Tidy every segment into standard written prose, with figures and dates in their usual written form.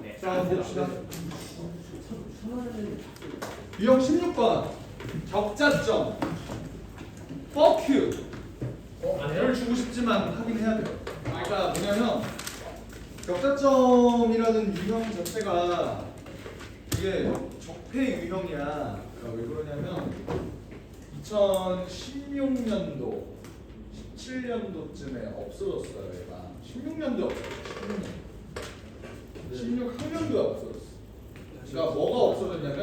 네. 자, 봅시다. 유형 16번 격자점 fuck you. 얘를 주고 싶지만 하긴 해야 돼요. 그러니까 뭐냐면 격자점이라는 유형 자체가 이게 적폐 유형이야. 그러니까 왜 그러냐면 2016년도 17년도쯤에 없어졌어요. 얘가 16년도에 없어졌어요. 16학년도에 없어졌어. 그러니까 뭐가 없어졌냐면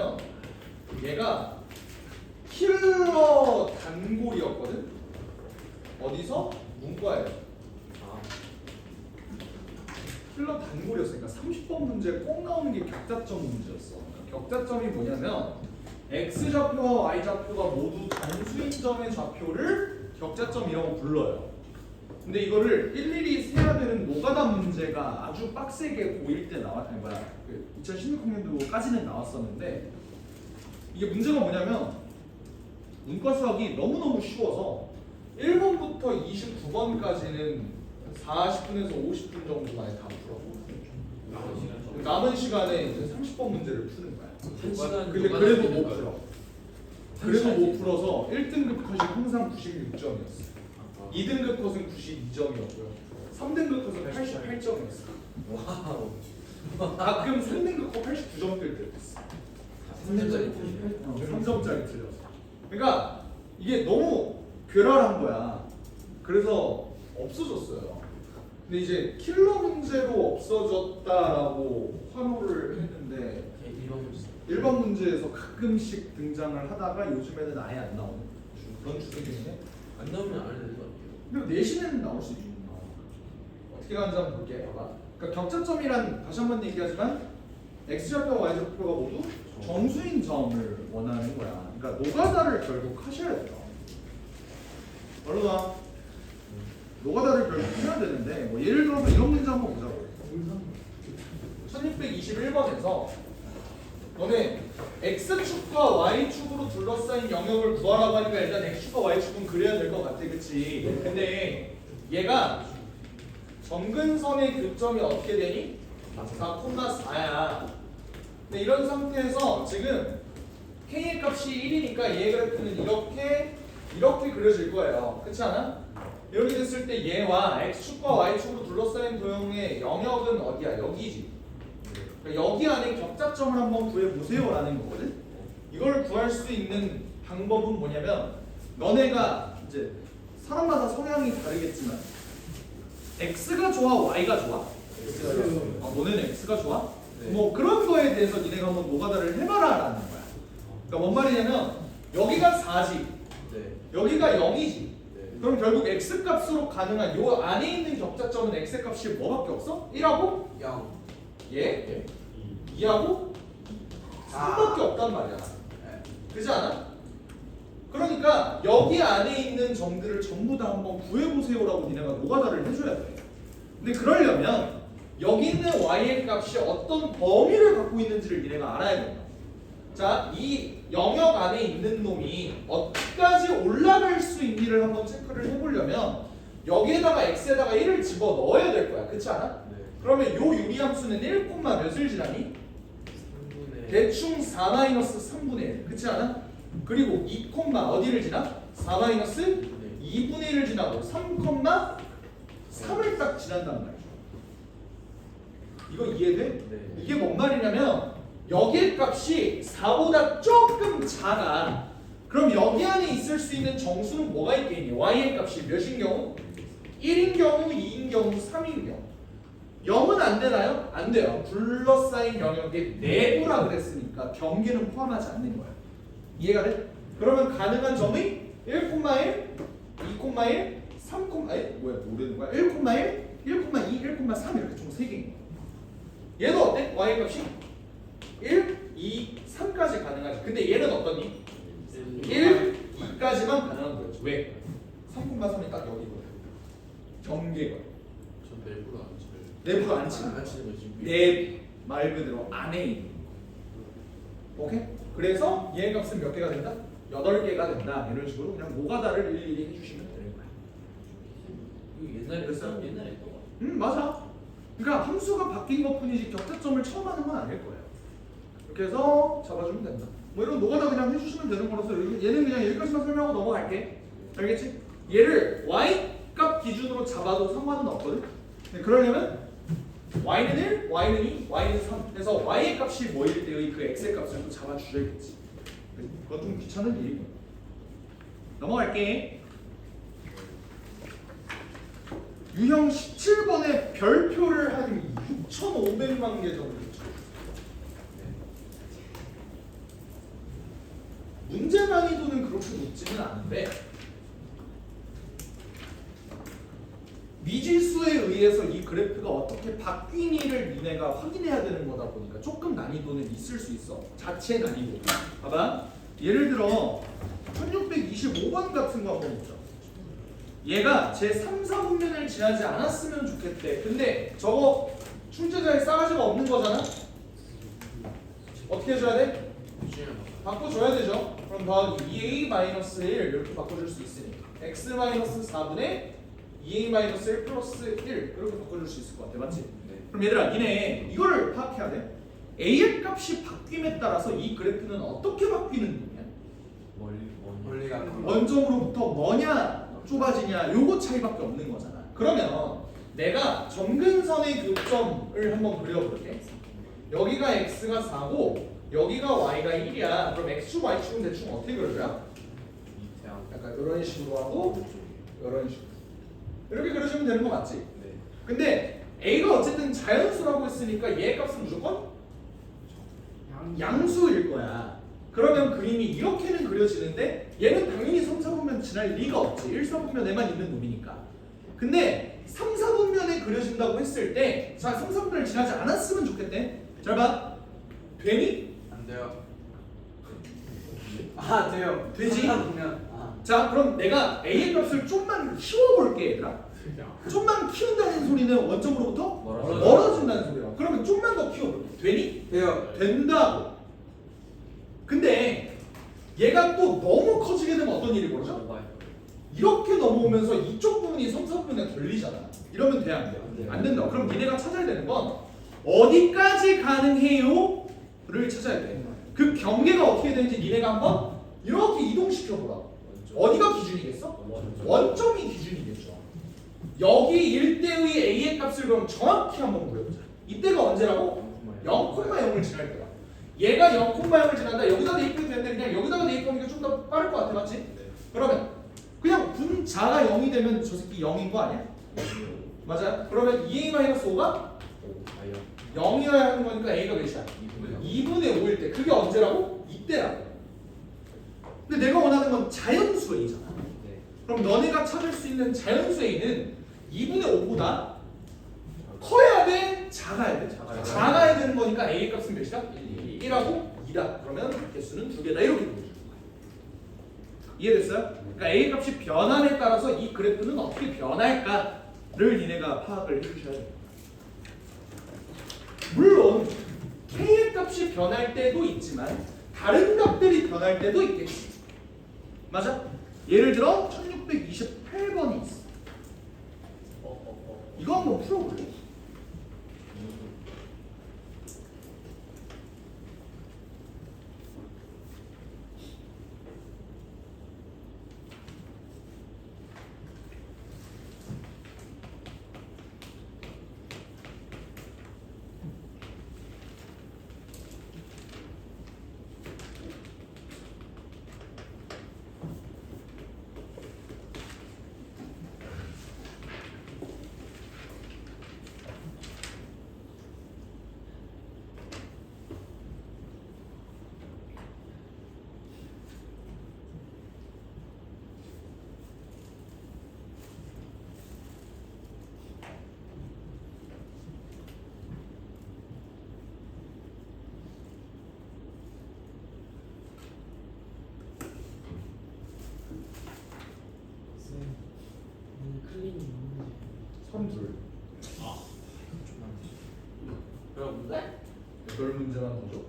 얘가 킬러 단골이었거든. 어디서? 문과에. 킬러 단골이었으니까 30번 문제에 꼭 나오는 게 격자점 문제였어. 그러니까 격자점이 뭐냐면 x 좌표와 y 좌표가 모두 정수인 점의 좌표를 격자점이라고 불러요. 근데 이거를 일일이 세야 되는 노가다 문제가 아주 빡세게 고1 때 나왔다는 거야. 2016학년도까지는 나왔었는데 이게 문제가 뭐냐면 문과 수학이 너무너무 쉬워서 1번부터 29번까지는 40분에서 50분 정도만에 다 풀어. 남은 시간에 이제 30번 문제를 푸는 거야. 근데 그래도 못 풀어. 그래도 못 풀어서 1등급 컷이 항상 96점이었어. 2등급 컷은 92점이었고요. 3등급 컷은 88점이었어. 와우. 가끔 3등급 컷 89점 뜰 때도 있어. 3점짜리 3점짜리 틀렸어. 그러니까 이게 너무 괴랄한 거야. 그래서 없어졌어요. 근데 이제 킬러 문제로 없어졌다라고 환호를 했는데 일반 문제에서 가끔씩 등장을 하다가 요즘에는 아예 안 나오는 그런 추세인데 안 나오면 안 해도 될 것 같아요. 근데 내신에는 나올 수 있는 거. 어떻게 가는지 한번 볼게. 봐봐. 그러니까 격자점이란 다시 한번 얘기하지만 x좌표와 y좌표가 모두 정수인 점을 원하는 거야. 그러니까 노가다를 결국 하셔야 돼요. 얼른 와. 노가다를 결국 해야 되는데 뭐 예를 들어서 이런 문제 한번 보자고. 1621번에서 너네 x축과 y축으로 둘러싸인 영역을 구하라고 하니까 일단 x축과 y축은 그려야 될 것 같아. 그치? 근데 얘가 점근선의 교점이 어떻게 되니? 4,4야. 근데 이런 상태에서 지금 k의 값이 1이니까 얘 그래프는 이렇게 그려질 거예요. 그렇지 않아? 이렇게 됐을 때 얘와 x축과 y축으로 둘러싸인 도형의 영역은 어디야? 여기지. 그러니까 여기 안에 격자점을 한번 구해보세요 라는 거거든. 이걸 구할 수 있는 방법은 뭐냐면 너네가 이제 사람마다 성향이 다르겠지만 x가 좋아? y가 좋아? 너네는 x가 좋아? 네. 뭐 그런 거에 대해서 니네가 한번 노가다를 해봐라 라는 거야. 그러니까 뭔 말이냐면 여기가 4지 네. 여기가 0이지. 네. 그럼 결국 x 값으로 가능한 요 안에 있는 격자점은 x 값이 뭐밖에 없어? 1하고 0. 얘 2하고 3밖에 없단 말이야. 그렇지 않아? 그러니까 여기 안에 있는 점들을 전부 다 한번 구해보세요라고 니네가 노가다를 해줘야 돼. 근데 그러려면 여기 있는 y의 값이 어떤 범위를 갖고 있는지를 니네가 알아야 된다. 자, 이 영역 안에 있는 놈이 어디까지 올라갈 수 있는지를 한번 체크를 해보려면 여기에다가 x에다가 1을 집어넣어야 될 거야. 그렇지 않아? 네. 그러면 요 유리함수는 1, 몇을 지나니? 3분의 대충 4-3분의 1. 그렇지 않아? 그리고 2, 어디를 지나? 4-2분의 1을 지나고 3,3을 딱 지난단 말이야. 이거 이해돼? 네. 이게 뭔 말이냐면 여기의 값이 4보다 조금 작아. 그럼 여기 안에 있을 수 있는 정수는 뭐가 있겠니? y의 값이 몇인 경우? 1인 경우, 2인 경우, 3인 경우. 0은 안 되나요? 안 돼요. 둘러싸인 영역의 내부라 그랬으니까 경계는 포함하지 않는 거야. 이해가 돼? 그러면 가능한 점이 1,1, 2,1, 3, 뭐라는 거야? 1,1, 1,2, 1,3 이렇게 총 3개인 거야. 얘도 어때? y의 값이 1, 2, 3까지 가능하지. 근데 얘는 어떠니? 1, 2까지만 가능한 거였지. 왜? 3,3이 딱 여기거든. 경계거든. 전 내부로 안 쳐요. 내부로 안 치는 거야. 안 치는 거 지금. 내 말 그대로 안에 있는 거. 오케이? 그래서 얘의 값은 몇 개가 된다? 8개가 된다. 이런 식으로 그냥 노가다를 일일이 해주시면 되는 거야. 이거 옛날에 그랬어요? 옛날에 거. 맞아. 그러니까 함수가 바뀐 것뿐이지 격자점을 처음 하는 건 아닐 거예요. 이렇게 해서 잡아주면 된다. 뭐 이런 노가다 그냥 해주시면 되는 거라서 얘는 그냥 여기까지만 설명하고 넘어갈게. 알겠지? 얘를 y 값 기준으로 잡아도 상관은 없거든. 근데 그러려면 y는 1, y는 2, y는 3. 그래서 y의 값이 뭐일 때의 그 x의 값을 또 잡아주셔야겠지. 그건 좀 귀찮은 일이고. 넘어갈게. 유형 17번에 별표를 한 6,500만 개 정도 있죠. 문제 난이도는 그렇게 높지는 않은데 미지수에 의해서 이 그래프가 어떻게 바뀌니를 니네가 확인해야 되는 거다 보니까 조금 난이도는 있을 수 있어. 자체 난이도. 봐봐. 예를 들어 1625번 같은 거 한번 보자. 얘가 제 3, 4분면을 지나지 않았으면 좋겠대. 근데 저거 출제자의 싸가지가 없는 거잖아? 어떻게 해줘야 돼? 바꿔줘야 되죠. 그럼 더하기 2a-1 이렇게 바꿔줄 수 있으니 x-4분의 2a-1 플러스 1 이렇게 바꿔줄 수 있을 것 같아. 맞지? 네. 그럼 얘들아 니네 이거를 파악해야 돼. a의 값이 바뀜에 따라서 이 그래프는 어떻게 바뀌는 거냐? 원리가 원점으로부터 뭐냐 좁아지냐 요거 차이밖에 없는 거잖아. 그러면 내가 점근선의 교점을 한번 그려볼게. 여기가 x가 4고 여기가 y가 1이야. 그럼 x축 y축은 대충 어떻게 그려요? 약간 이런 식으로 하고 이런 식으로 이렇게 그려주면 되는 거 맞지? 네. 근데 a가 어쨌든 자연수라고 했으니까 얘의 값은 무조건 양수일 거야. 그러면 그림이 이렇게는 그려지는데 얘는 당연히 3, 4분면 지날 리가 없지. 1, 4분면에만 있는 놈이니까. 근데 3, 4분면에 그려진다고 했을 때 자, 3, 4분면을 지나지 않았으면 좋겠대. 잘 봐. 되니? 안 돼요. 아 돼요. 되지? 보면 자, 그럼 내가 a의 값을 좀만 키워볼게 얘들아. 좀만 키운다는 소리는 원점으로부터 멀어진다는 소리야. 그러면 좀만 더 키워볼게. 되니? 돼요. 된다고. 근데 얘가 또 너무 커지게 되면 어떤 일이 벌어져? 이렇게 넘어오면서 이쪽 부분이 3, 4분에 걸리잖아. 이러면 돼, 안 돼? 안 된다. 그럼 니네가 찾아야 되는 건 어디까지 가능해요? 를 찾아야 돼. 그 경계가 어떻게 되는지 니네가 한번 이렇게 이동시켜보라. 어디가 기준이겠어? 원점이 기준이겠죠. 여기 일대의 a의 값을 그럼 정확히 한번 구해보자. 이때가 언제라고? 0,0을 지날 때야. 얘가 0,0을 지난다. 여기다 대입해도 되는데 그냥 여기다가 대입하는 게 좀 더 빠를 것 같아. 맞지? 네. 그러면 그냥 분자가 0이 되면 저 새끼 0인 거 아니야? 맞아. 그러면 2a-5가 0이어야 하는 거니까 a가 몇이야? 2분의 5일 때. 그게 언제라고? 이때라고. 근데 내가 원하는 건 자연수 a잖아. 네. 그럼 너네가 찾을 수 있는 자연수 a는 2분의 5보다 커야 돼? 작아야 돼? 작아야 되는 거니까 a의 값은 몇이다? 1하고 2다. 그러면 개수는 2개다. 이렇게 보여주는 거야. 이해됐어요? 그러니까 a의 값이 변함에 따라서 이 그래프는 어떻게 변할까를 니네가 파악을 해주셔야 돼요. 물론 k의 값이 변할 때도 있지만 다른 값들이 변할 때도 있겠지. 맞아? 예를 들어 1628번이 있어. 이거 한번 풀어볼래? 클린이 32. 그럼 문제? 8문제만 더 줘.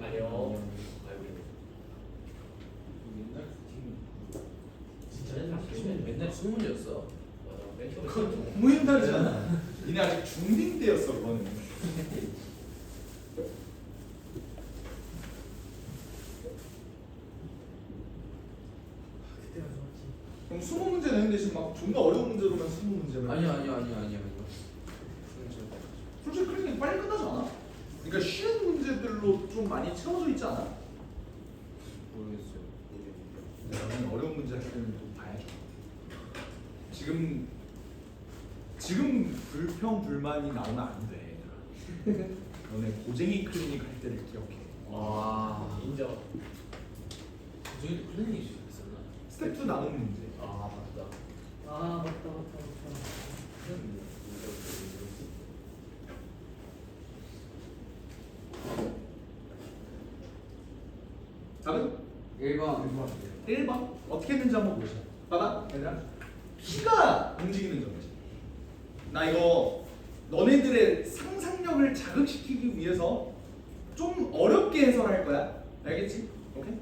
아니요. 진짜 맨날 20문제였어. 그건 너무 힘들잖아. 니네 아직 중딩 중2 때였어 그거는. 그때가 좋았지. 그럼 20문제 내는 대신 막 존나 어려운 문제로만 20문제를. 아니야. 솔직히 클리닉 빨리 끝나지 않아? 그러니까 쉬운 문제들로 좀 많이 채워져 있지 않아? 모르겠어요. 나는 어려운 문제 할 때는 또 봐야죠. 지금 불평 불만이 나오면 안 돼. 얘들아. 너네 고쟁이 클리닉 할 때를 기억해. 와. 인정. 저희 클리닉이 있었나? 스텝 2 남은 문제. 아 맞다. 아 맞다. 답은 1번. 1번. 어떻게 했는지 한번 보시죠. 봐봐, 얘들아. P가 움직이는 점이지. 나 이거 너네들의 상상력을 자극시키기 위해서 좀 어렵게 해설할 거야. 알겠지? 오케이?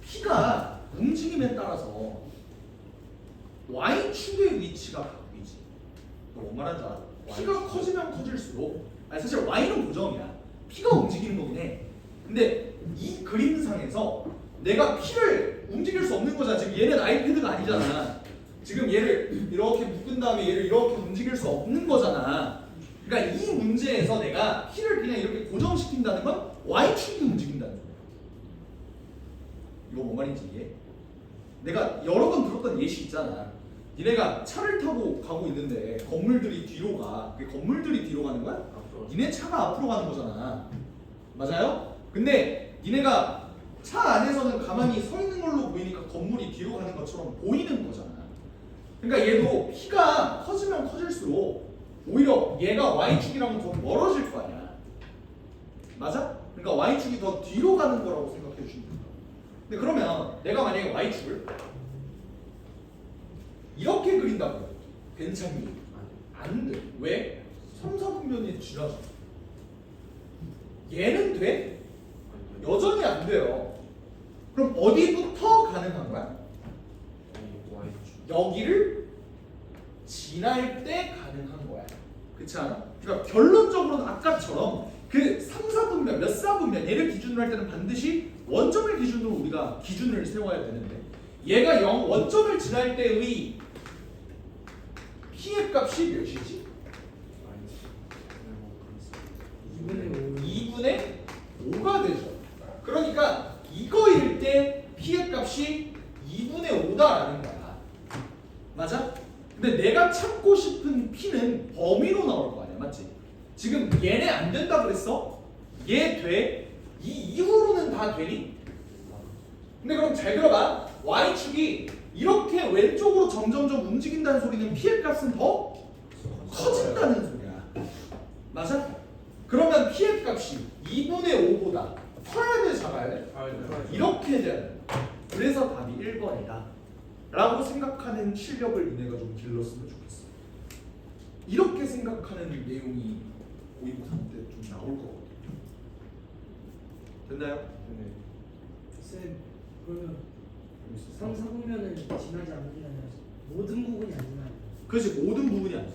P가 움직임에 따라서 Y축의 위치가 바뀌지. 너 뭔 말하는지 알아? P가 커지면 커질수록 아니 사실 Y는 고정이야. P가 움직이는 거긴 해. 근데 이 그림상에서 내가 P를 움직일 수 없는 거잖아. 지금 얘는 아이패드가 아니잖아. 지금 얘를 이렇게 묶은 다음에 얘를 이렇게 움직일 수 없는 거잖아. 그러니까 이 문제에서 내가 P를 그냥 이렇게 고정시킨다는 건 Y축이 움직인다는 거야. 이거 뭔 말인지 이해? 내가 여러 번 들었던 예시 있잖아. 니네가 차를 타고 가고 있는데 건물들이 뒤로 가. 그 건물들이 뒤로 가는 거야? 앞으로. 니네 차가 앞으로 가는 거잖아. 맞아요? 근데 니네가 차 안에서는 가만히 서 있는 걸로 보이니까 건물이 뒤로 가는 것처럼 보이는 거잖아. 그러니까 얘도 P가 커지면 커질수록 오히려 얘가 Y축이랑 더 멀어질 거 아니야. 맞아? 그러니까 Y축이 더 뒤로 가는 거라고 생각해 주시면 돼요. 근데 그러면 내가 만약에 Y축을 이렇게 그린다고 해. 괜찮니? 안 돼. 왜? 3, 4분면이 지나서 얘는 돼? 여전히 안 돼요. 그럼 어디부터 가능한 거야? 여기를 지날 때 가능한 거야. 그렇지 않아? 그러니까 결론적으로는 아까처럼 그 3, 4분면, 몇 4분면 얘를 기준으로 할 때는 반드시 원점을 기준으로 우리가 기준을 세워야 되는데 얘가 원점을 지날 때의 P의 값이 몇이지? 2분의 5가 되죠. 그러니까 이거일 때 P의 값이 2분의 5다라는 거야. 맞아? 근데 내가 찾고 싶은 P는 범위로 나올 거 아니야. 맞지? 지금 얘네 안 된다 그랬어? 얘 돼? 이 이후로는 다 되니? 근데 그럼 잘 들어봐. Y축이 이렇게 왼쪽으로 점점점 움직인다는 소리는 P의 값은 더 커진다는 소리야. 맞아? 그러면 P의 값이 2분의 5보다 커야 돼, 작아야 돼? 이렇게 돼야 돼. 그래서 답이 1번이다 라고 생각하는 실력을 니네가 좀 길렀으면 좋겠어. 이렇게 생각하는 내용이 모의고사 때 좀 나올 거거든. 됐나요? 쌤 그러면 3, 4분면은 지나지 않는 게 아니라 모든 부분이 안 지나요. 그렇지, 모든 부분이 안 돼.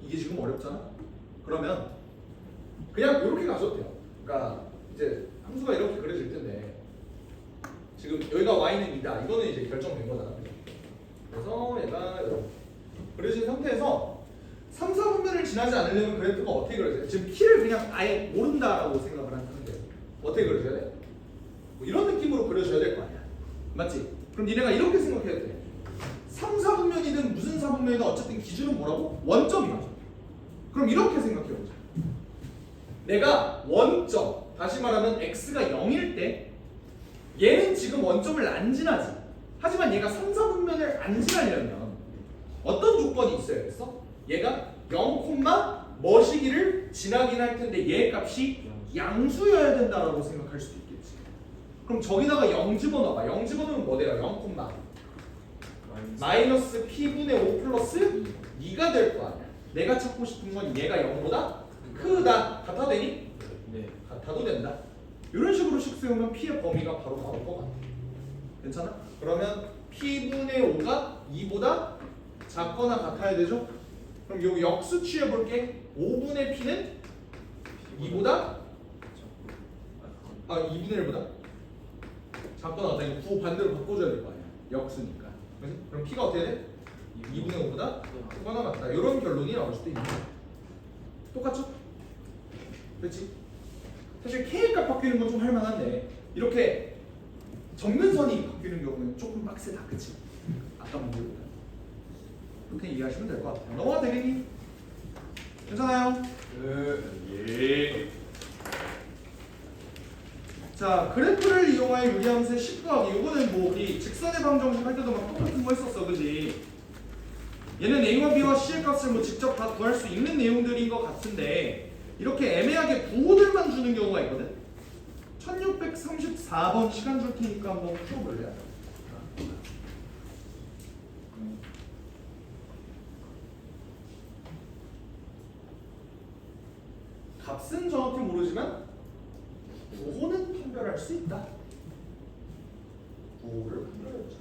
이게 지금 어렵잖아? 그러면 그냥 이렇게 가셔도 돼요. 그러니까 이제 함수가 이렇게 그려질 텐데 지금 여기가 y는 2다. 이거는 이제 결정된 거잖아. 그죠? 그래서 얘가 이렇게 그려진 상태에서 3, 4분면을 지나지 않으려면 그래프가 어떻게 그려져요? 지금 P를 그냥 아예 모른다라고 생각을 한 상태예요. 어떻게 그려줘야 돼? 뭐 이런 느낌으로 그려줘야 될 거 아니야. 맞지? 그럼 니네가 이렇게 생각해야 돼. 3, 4분면이든 무슨 4분면이든 어쨌든 기준은 뭐라고? 원점이야. 그럼 이렇게 생각해보자. 내가 원점, 다시 말하면 x가 0일 때 얘는 지금 원점을 안 지나지. 하지만 얘가 3, 4분면을 안 지나려면 어떤 조건이 있어야겠어? 얘가 0, 뭐시기를 지나긴 할 텐데 얘 값이 양수여야 된다라고 생각할 수도 있겠지. 그럼 저기다가 0 집어넣어봐. 0 집어넣으면 뭐 돼요? 0, 마이너스 P분의 5 플러스 2가 될 거 아니야. 내가 찾고 싶은 건 얘가 0보다 크다. 같아도 되니? 네. 같아도 된다. 이런 식으로 식 세우면 P의 범위가 바로 나올 것 같아. 괜찮아? 그러면 P분의 5가 2보다 작거나 같아야 되죠? 그럼 요 역수 취해볼게. 5분의 P는 2보다 2분의 1보다 작거나 같다. 이거 구 반대로 바꿔줘야 될 거 아니야. 역수니까. 그럼 P가 어떻게 돼? 2분의 5보다 작거나 같다. 이런 결론이 나올 수도 있는 거야. 똑같죠? 그렇지? 사실 K의 값 바뀌는 건 좀 할만한데 이렇게 정근선이 바뀌는 경우는 조금 빡세다. 그치? 아까 문제보다. 이렇게 이해하시면 될 것 같아요. 넘어가 되겠니? 괜찮아요? 예. 자, 그래프를 이용하여 유리함수의 10더하기. 이거는 뭐 우리 직선의 방정식 할 때도 막 똑같은 거 했었어, 그지? 얘는 A와 B와 C의 값을 뭐 직접 다 구할 수 있는 내용들인 것 같은데 이렇게 애매하게 부호들만 주는 경우가 있거든. 1634번 시간 줄 테니까 한번 풀어볼래요? 값은 정확히 모르지만 부호는 판별할 수 있다. 부호를 판별해보자.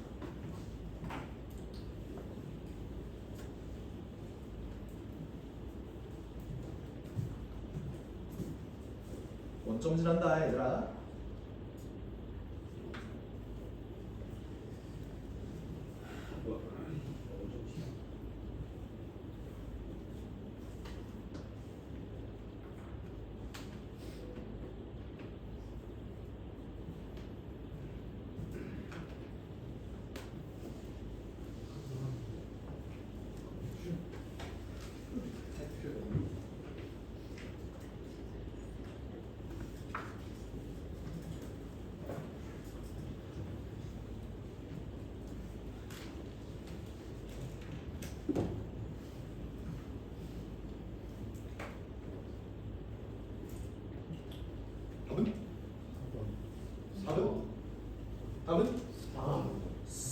원점질한다 얘들아. 답은?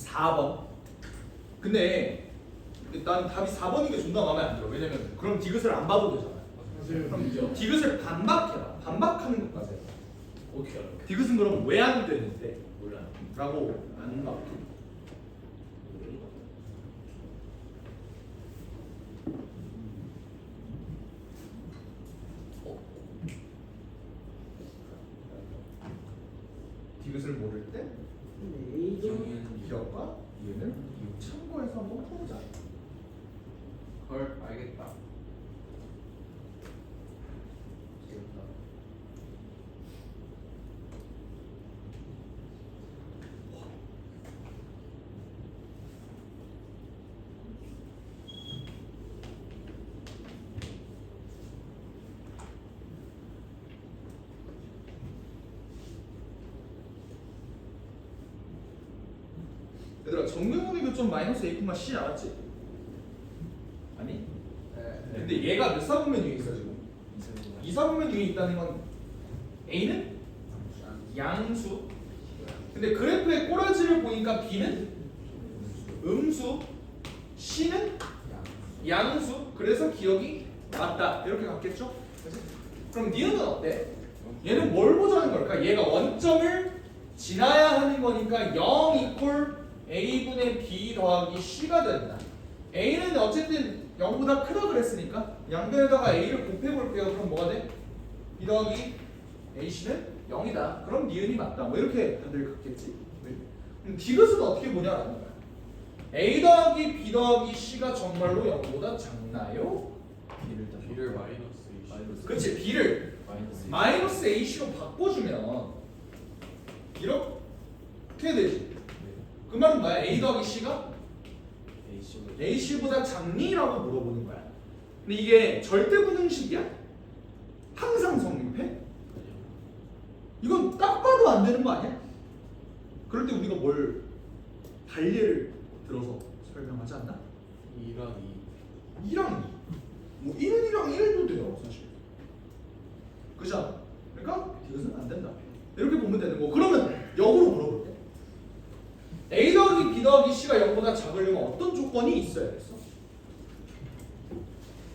4번. 근데 난 답이 4번인 게 존나 마음에 안 들어. 왜냐면 그럼 디귿을 안 봐도 되잖아. 그럼 디귿을 반박해라. 반박하는 것까지 해라. 어떻게 알아? 디귿은 그럼 왜 안 되는데? 몰라요. 라고 안 봐. 디귿을 모를 때 A도 기억과 얘는 참고해서 한번 풀어보자. 헐 알겠다. 재밌다. 얘들아 정근분의 교점 마이너스 A, C 나왔지? 아니? 근데 얘가 몇 사분면 위에 있어 지금? 2사분면 위에 있다는 건 A는 양수. 근데 그래프의 꼬라지를 보니까 B는 음수, C는 양수. 그래서 기억이 맞다. 이렇게 갔겠죠? 그치? 그럼 니은은 어때? 얘는 뭘 보자는 걸까? 얘가 원점을 지나야 하는 거니까 0 이퀄 A분의 B 더하기 C가 된다. A는 어쨌든 0보다 크다 그랬으니까 양변에다가 A를 곱해볼게요. 그럼 뭐가 돼? B 더하기 AC는 0이다. 그럼 니은이 맞다. 뭐 이렇게 다들 갔겠지. 그럼 디귿은 어떻게 보냐라는 거야. A 더하기 B 더하기 C가 정말로 0보다 작나요? B를 마이너스 그렇지. B를 마이너스 AC로 바꿔주면 이렇게 되지. 그 말은 뭐야? A 더하기 C가 AC보다 작니라고 물어보는 거야. 근데 이게 절대분응식이야? 항상 성립해? 이건 딱 봐도 안 되는 거 아니야? 그럴 때 우리가 뭘 단례를 들어서 설명하지 않나? 2랑 2랑 2. 뭐 1은 2랑 1도 돼요 사실. 그죠? 그러니까 디귿은 안 된다. 이렇게 보면 되는 거. 그러면 역으로 물어볼게. A 더하기 B 더하기 C가 0보다 작으려면 어떤 조건이 있어야겠어?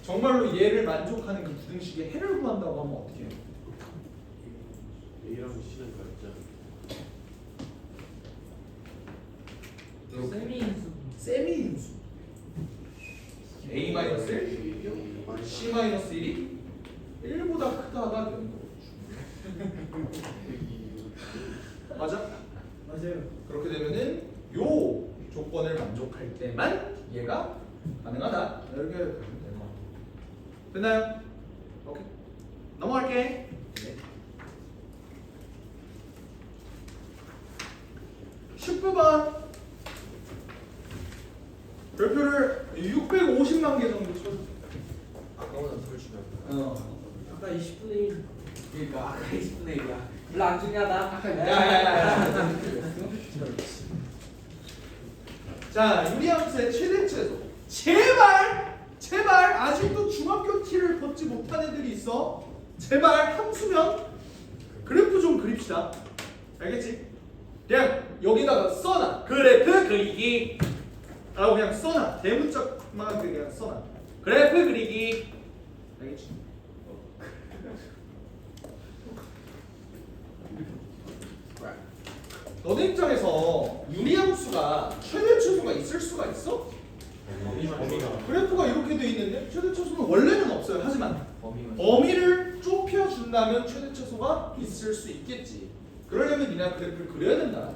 정말로 얘를 만족하는 그 부등식의 해를 구한다고 하면 어떻게 해요? A랑 C는 같잖아. 세미인수. 세미 인수. A-1, C-1이 1보다 크다가 되는 거죠. 맞아? 맞아요. 그렇게 되면은 요 조건을 만족할 때만 얘가 가능하다. 이렇게 가면 되는 거 같아요. 됐나요? 오케이. 넘어갈게. 19번 별표를 650만 개 정도 쳐줘. 아까보다 덜 주면. 아까 20분의 1. 그러니까 아까 20분의 1이야. 별로 안 중요하다. 야야야야. 자, 유리함수의 최대 최소. 제발 아직도 중학교 티를 벗지 못한 애들이 있어. 제발 함수면 그래프 좀 그립시다. 알겠지? 그냥 여기다가 써놔. 그래프 그리기. 라고 그냥 써놔. 대문짝만 그냥 써놔. 그래프 그리기. 알겠지? 너네 입장에서 유리함수가 최대 최소가 있을 수가 있어? 그래프가 이렇게 돼 있는데 최대 최소는 원래는 없어요. 하지만 범위를 좁혀준다면 최대 최소가 있을 수 있겠지. 그러려면 니네가 그래프를 그려야 된다.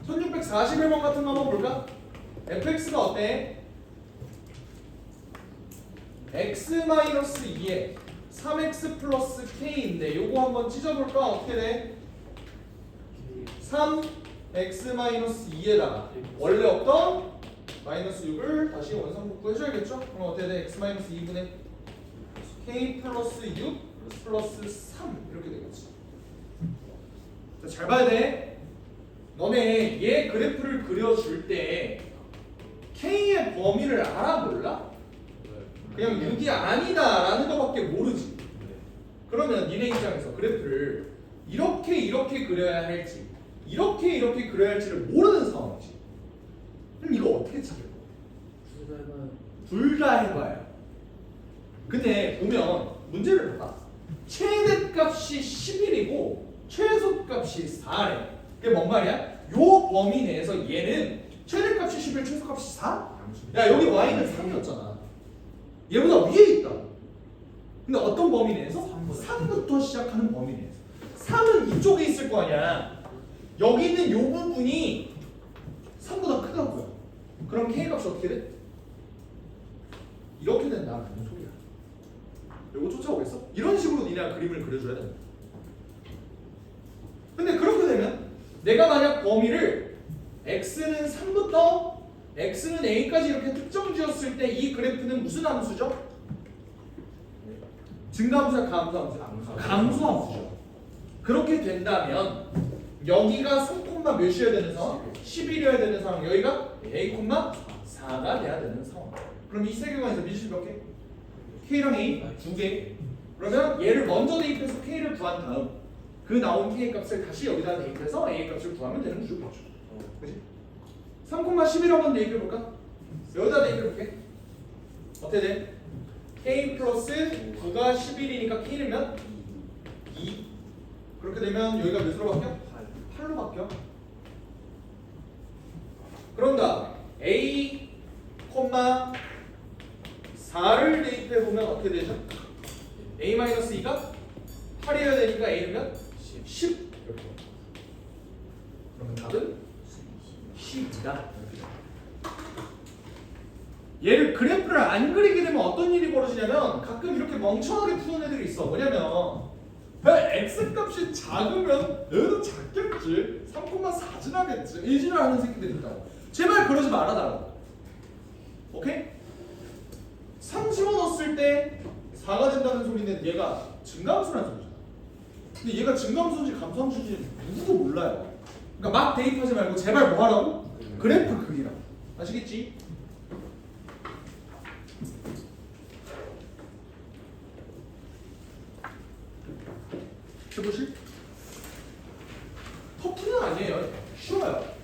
1641번 같은 거 한번 볼까? fx가 어때? x-2에 3x 플러스 k인데 요거 한번 찢어볼까? 어떻게 돼? 3x-2에다가 원래 없던 마이너스 6을 다시 원상복구 해줘야겠죠? 그럼 어떻게 돼? x-2분의 k 플러스 6 플러스 3 이렇게 되겠지. 자, 잘 봐야 돼. 너네 얘 그래프를 그려줄 때 k의 범위를 알아 몰라? 그냥 6이 아니다 라는 것밖에 모르지. 그러면 니네 입장에서 그래프를 이렇게 그려야 할지 이렇게 그려야 할지를 모르는 상황이지. 그럼 이거 어떻게 찾을 거야? 둘 다 해봐요. 근데 보면 문제를 봐봐. 최대값이 11이고 최소값이 4래. 그게 뭔 말이야? 요 범위 내에서 얘는 최대값이 11, 최소값이 4? 야 여기 y는 3이었잖아. 얘보다 위에 있다. 근데 어떤 범위 내에서? 3부터 시작하는 범위 내에서. 3은 이쪽에 있을 거 아니야. 여기 있는 요 부분이 3보다 크다고요. 그럼 k 값이 어떻게 돼? 이렇게 된다는 소리야. 이거 쫓아오겠어? 이런 식으로 니네가 그림을 그려줘야 된다. 근데 그렇게 되면 내가 만약 범위를 x는 3부터 x는 a까지 이렇게 특정 지었을 때 이 그래프는 무슨 함수죠? 증가함수야 감소함수야? 감소함수죠. 그렇게 된다면 여기가 3, 몇이어야 되는 상황? 11이어야 되는 상황. 여기가 a, 4가 돼야 되는 상황. 그럼 이 세 개관에서 미실 몇 개? k랑 a 두 개. 그러면 얘를 먼저 대입해서 k를 구한 다음 그 나온 k 값을 다시 여기다 대입해서 a 값을 구하면 되는 구조겠죠. 그렇지? 3,11 한번 대입해볼까? 여기다 대입해볼게. 어떻게 돼? k 플러스 9가 11이니까 k는 몇? 2. 그렇게 되면 여기가 몇으로 바뀌어? 8로 바뀌어. 그런 다음 a, 4를 대입해보면 어떻게 되죠? a-2가 8이어야 되니까 a는 몇? 10. 이렇게. 그러면 답은 10이다. 얘를 그래프를 안 그리게 되면 어떤 일이 벌어지냐면 가끔 이렇게 멍청하게 푸는 애들이 있어. 뭐냐면 x값이 작으면 얘도 작겠지. 3,4 지나겠지. 이 지나하는 새끼들이 있다고. 제발 그러지 말아달라고. 오케이? 3 집어넣었을 때 4가 된다는 소리는 얘가 증가함수라는 소리잖아. 근데 얘가 증가함수인지 감소함수인지 누구도 몰라요. 그러니까 막 대입하지 말고 제발 뭐 하라고? 그래프 그리라고. 아시겠지? 해보실? 터프는 아니에요. 쉬워요.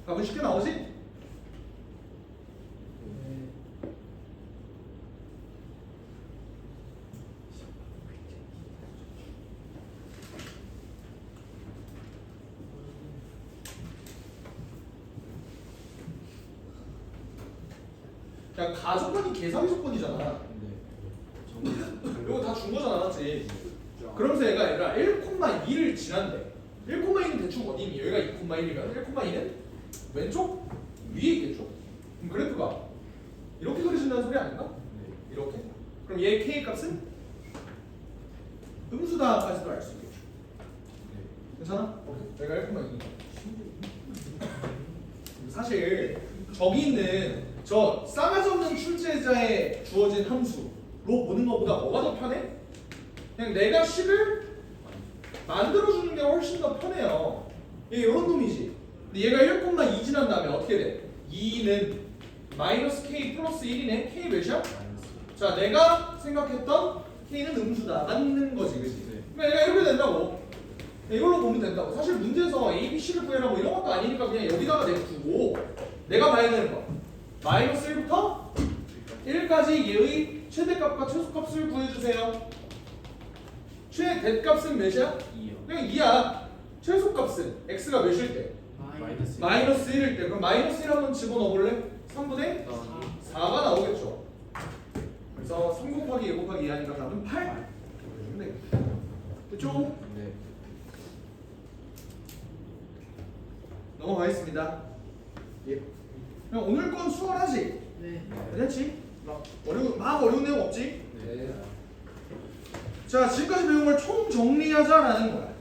답은 쉽게 나오지? 네. 그냥 가조건이 계산의 조건이잖아. 네. 이거 다 준 거잖아, 맞지? 그러면서 얘가 1,2를 지난대. 1,2는 대충 어디니? 여기가 2,1이면 1,2는 왼쪽 위에 있겠죠? 그럼 그래프가 이렇게 그려진다는 소리 아닌가? 이렇게. 그럼 얘 k 값은 음수다까지도 알 수 있겠죠. 괜찮아? 내가 1,2니까. 사실 저기 있는 저 싸가지 없는 출제자에 주어진 함수로 보는 것보다 뭐가 더 편해? 그냥 내가 식을 만들어주는 게 훨씬 더 편해요. 얘 이런 놈이지. 근데 얘가 1,2 지난 다음에 어떻게 돼? 2는 마이너스 k 플러스 1이네. k 몇이야? 자, 내가 생각했던 k는 음수다. 맞는 거지, 그치? 그러니까 얘가 이렇게 된다고. 이걸로 보면 된다고. 사실 문제에서 a, b, c를 구해라 뭐 이런 것도 아니니까 그냥 여기다가 내두고 내가 봐야 되는 거. 마이너스 1부터 1까지 얘의 최대값과 최소값을 구해주세요. 최대값은 몇이야? 2요. 그냥 2야. 최소값은 x가 몇일 때? 마이너스. 마이너스 1일 때. 그럼 마이너스 1 한번 집어넣어볼래? 3분의 4가 나오겠죠. 그래서 3 곱하기 2 곱하기 2 하니까 답은 8. 네. 그쵸? 네. 넘어가겠습니다. 예. 그냥 오늘 건 수월하지? 네. 그렇지? 막 어려운 내용 없지? 네. 자, 지금까지 배운 걸 총 정리하자라는 거야.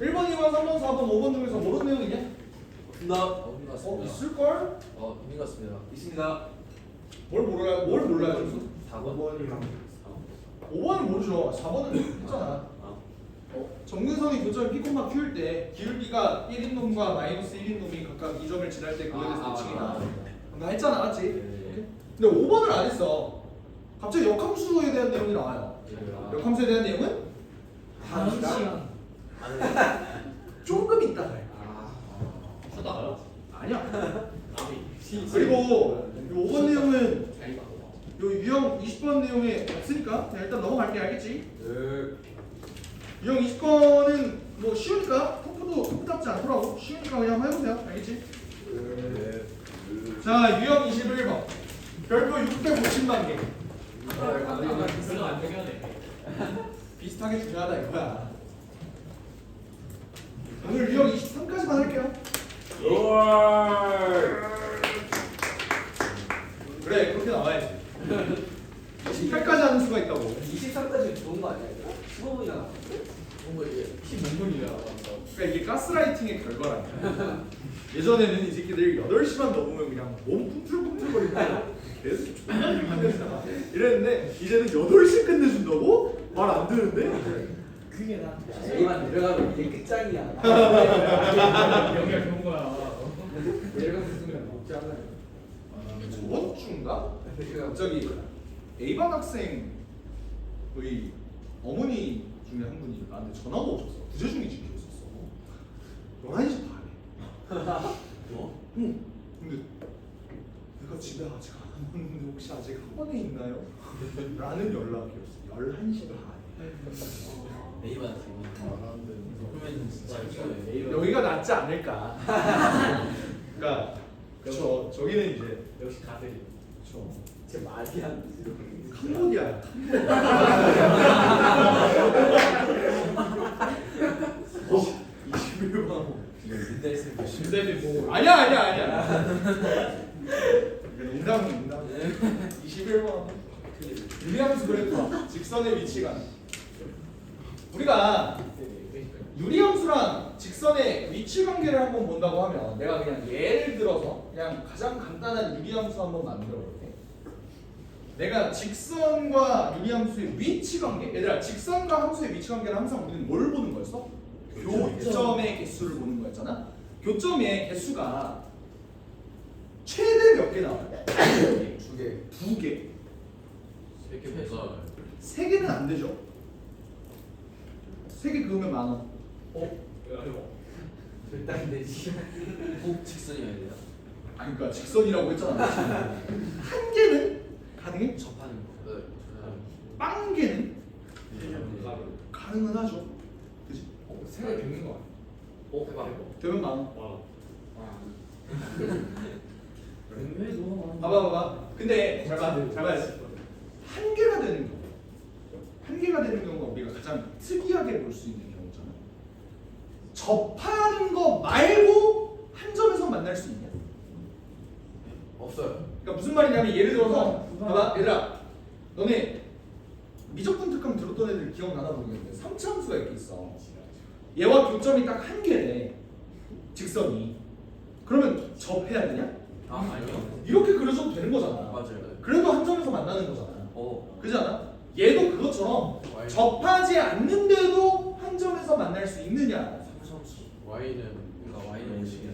1번, 2번, 3번, 4번, 5번 중에서 모르는 내용 있냐? 없는 것 같습니다. 있을걸? 있는 것 같습니다. 있습니다. 뭘 몰라요, 점수? 4번이랑 5번은 모르죠. 4번은 했잖아. 정근선이 교점 P콤마 Q일 때 기울기가 1인 놈과 마이너스 1인 놈이 각각 2점을 지날 때 그거에 대해서 대칭이다. 나 했잖아, 맞지? 네. 근데 5번을 안 했어. 갑자기 역함수에 대한 내용이 나와요. 역함수에 대한 내용은 다음 시간. 조금 있다. 하다가요? 아니야. 그리고 5번 내용은 요 유형 20번 내용에 없으니까 그냥 일단 넘어갈게. 알겠지? 유형 20번은 뭐 쉬우니까 토프답지 않더라고. 쉬우니까 그냥 한번 해보세요. 알겠지? 자, 유형 21번 별표 650만 개. 별로 안 중요하네. 비슷하게 중요하다 이거야. 오늘 유형 23까지만 할게요. 그래, 그렇게 나와야지. 28까지 하는 수가 있다고. 23까지 좋은 거 아니야? 15분이잖아. 뭔가 이게 15분이야. 그러니까 이게 가스라이팅의 결과라니까. 예전에는 이 새끼들 8시만 넘으면 그냥 몸 꿈틀꿈틀거리고 계속 존나 힘들잖아. 이랬는데 이제는 8시 끝내준다고? 말 안 듣는데? 그게 나. A만 내려가면 이게 끝장이야. 여기가 좋은 거야. 내려가서 쓰면 먹지 않아요. 저번 주인가? 갑자기 A반 학생의 어머니 중에 한 분이 나한테 전화가 오셨어. 부재중이 찍혀있었어. 11시 반에. 뭐? 응. 근데 내가 집에 아직 안 왔는데 혹시 아직 학원에 있나요? 라는 연락이었어. 11시 반에. A반 그러면 진짜 A반 여기가 낫지 않을까. 그러니까 그렇죠. 저기는 이제 역시 가들이. 그렇죠. 제 말이 안 되지. 캄보디아야. 캄보디아. 21번. 신대비 보고. 아니야. 농담. 21번. 유리함수 그래프와 직선의 위치가. 우리가 유리함수랑 직선의 위치 관계를 한번 본다고 하면 내가 그냥 예를 들어서 그냥 가장 간단한 유리함수 한번 만들어 볼게. 내가 직선과 유리함수의 위치 관계, 얘들아 직선과 함수의 위치 관계는 항상 우리는 뭘 보는 거였어? 교점의 개수를 보는 거였잖아. 교점의 개수가 최대 몇 개 나와요? 2개. 2개. 3개 배설. 3개는 안 되죠. 3개 그으면 10,000원. 절대 안 되지. 꼭 직선이어야 돼요. 아니 그러니까 직선이라고 했잖아. 한 개는 가능해? 접하는 거. 네. 빵 개는 가능은 하죠. 그지? 생각이 되는 거 아니야? 대박. 되면 많아. 왜 너무 많아? 봐봐. 근데 잘 봐야지. 한 개가 되는 경우. 한 개가 되는 경우가 우리가 가장 특이하게 볼 수 있는 경우잖아. 접하는 거 말고 한 점에서 만날 수 있냐? 없어요. 그러니까 무슨 말이냐면 예를 들어서 봐봐 얘들아 너네 미적분 특강 들었던 애들 기억나나 모르겠는데 삼차함수가 이렇게 있어. 얘와 교점이 딱 한 개래. 직선이. 그러면 접해야 되냐? 아니요. 이렇게 그려줘도 되는 거잖아. 맞아요. 그래도 한 점에서 만나는 거잖아. 어. 그렇지 않아? 얘도 그것처럼 접하지 않는데도 한 점에서 만날 수 있느냐? 상수함수. Y는 그러니까 Y는 오식이야.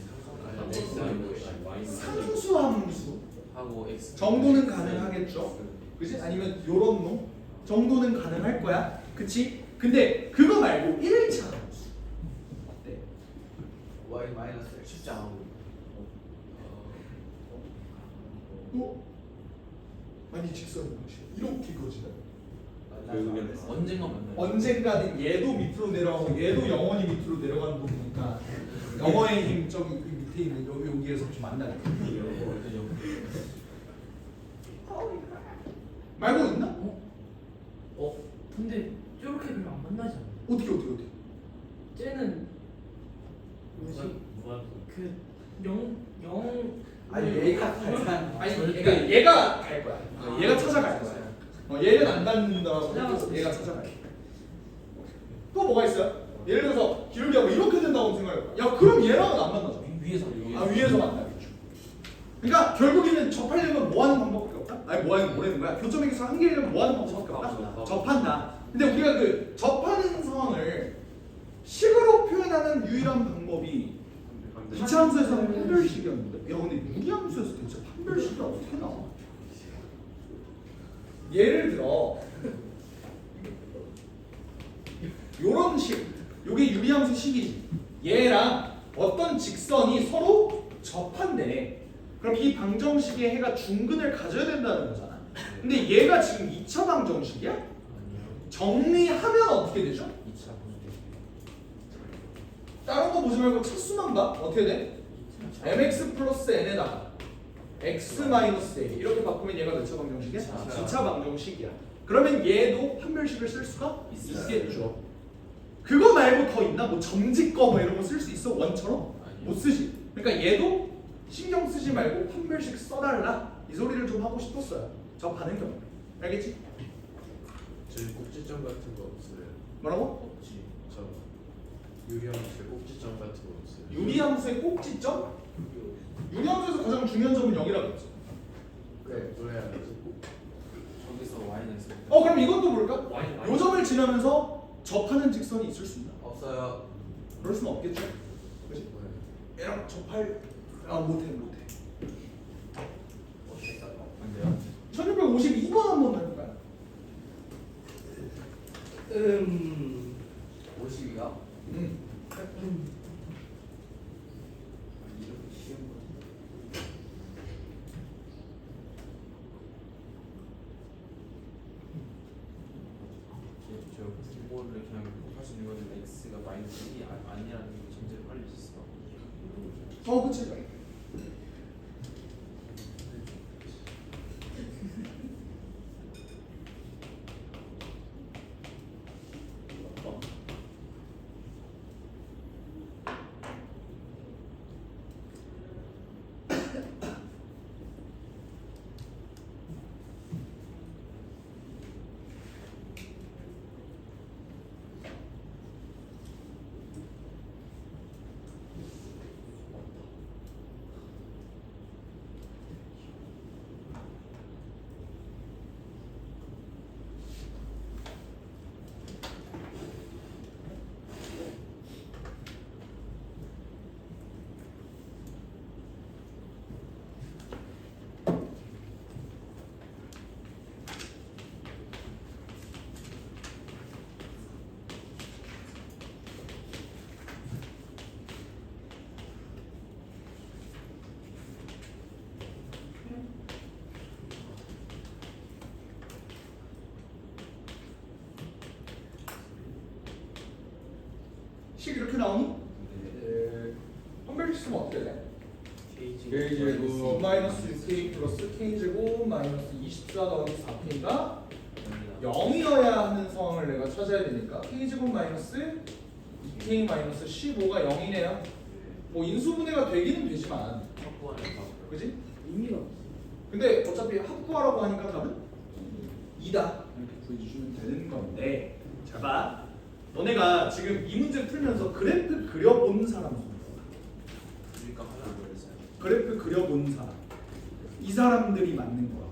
상수함수 하고 X 정도는 가능하겠죠? 그지? 아니면 요런 놈 정도는 가능할 거야. 그치? 근데 그거 말고 1차 함수 어때? Y 마이너스 X. 쉽지 않아 보여. 또? 아니 직선이 이렇게 거지다. 언젠가 만나요. 언젠가는 얘도 밑으로 내려가고 얘도 영원히 밑으로 내려가는 거 보니까 영어의 힘 저기 그 밑에 있는 여기에서 좀 만나게 말고 있나? 근데 저렇게 그럼 안 만나지 않아? 어떻게 쟤는 뭐지? 그0 아니 얘가 가장 아니 그러니까 얘가 갈 거야. 얘가 찾아갈 거야. 얘는 안 닿는다고 해도 얘가 찾아갈 거야. 또 뭐가 있어요? 예를 들어서 기울기하고 이렇게 된다고 생각해 봐. 야 그럼 얘랑은 안 만나죠. 위에서 만나겠죠. 그러니까 결국에는 접하려면 뭐 하는 방법밖에 없다? 아니 뭐라는 거야? 교점에서 한 개려면 뭐 하는 방법밖에 없다? 접한다. 근데 우리가 그 접하는 상황을 식으로 표현하는 유일한 방법이 이차 함수에서는 판별식이었는데 야 근데 유리함수에서 대체 판별식이 어떻게 나와? 예를 들어 요런 식 요게 유리함수 식이지. 얘랑 어떤 직선이 서로 접한대. 그럼 이 방정식의 해가 중근을 가져야 된다는 거잖아. 근데 얘가 지금 2차 방정식이야? 정리하면 어떻게 되죠? 2차 다른 거 보지 말고 차수만 봐. 어떻게 돼? mx 플러스 n에다가 x 마이너스 a 이렇게 바꾸면 얘가 몇 차 방정식이야? 2차 방정식이야. 그러면 얘도 판별식을 쓸 수가 있겠죠. 그거 말고 더 있나? 뭐 점집거 뭐 이런 거 쓸 수 있어? 원처럼? 못 쓰지. 그러니까 얘도 신경 쓰지 말고 판별식 써달라 이 소리를 좀 하고 싶었어요. 접하는 경우. 알겠지? 저희 꼭지점 같은 거 없어요. 뭐라고? 없지. 저 유리함수의 꼭지점 같은 거 없어요. 유리함수의 꼭지점? 유리함수에서 가장 중요한 점은 0이라고 했죠. 그래 그래야지. 저기서 Y는 있을 때. 그럼 이것도 볼까? 요 점을 지나면서 접하는 직선이 있을 수 있나? 없어요. 그럴 수는 없겠죠. 그렇지? 얘랑 접할 못해. 안 돼요? 1652번 한번 해볼까요? 50이요? 이렇게 쉬운 거. 저 분모를 그냥 곱할 수 있는 거는 x가 마이너스 1이 아니라는 게 전제로 깔려 있어. 그치. 이렇게 나오니? 네. 판별식 쓰면 어떻게 돼? K제곱 마이너스 6K 플러스 K제곱 마이너스 24 더하기 4K가 0이어야 하는 상황을 내가 찾아야 되니까 K제곱 마이너스 2K 마이너스 15가 0이네요. 뭐 인수분해가 되기는 되지만 확보하는 거. 그지? 의미가 없어. 근데 어차피 합구하라고 하니까 답은 2다 이렇게 구해주시면 되는 건데 자 봐. 너네가 지금 이 문제 풀면서 그래프 그려본 사람 손 들어. 그러니까 하나 그랬어요. 그래프 그려본 사람 이 사람들이 맞는 거야.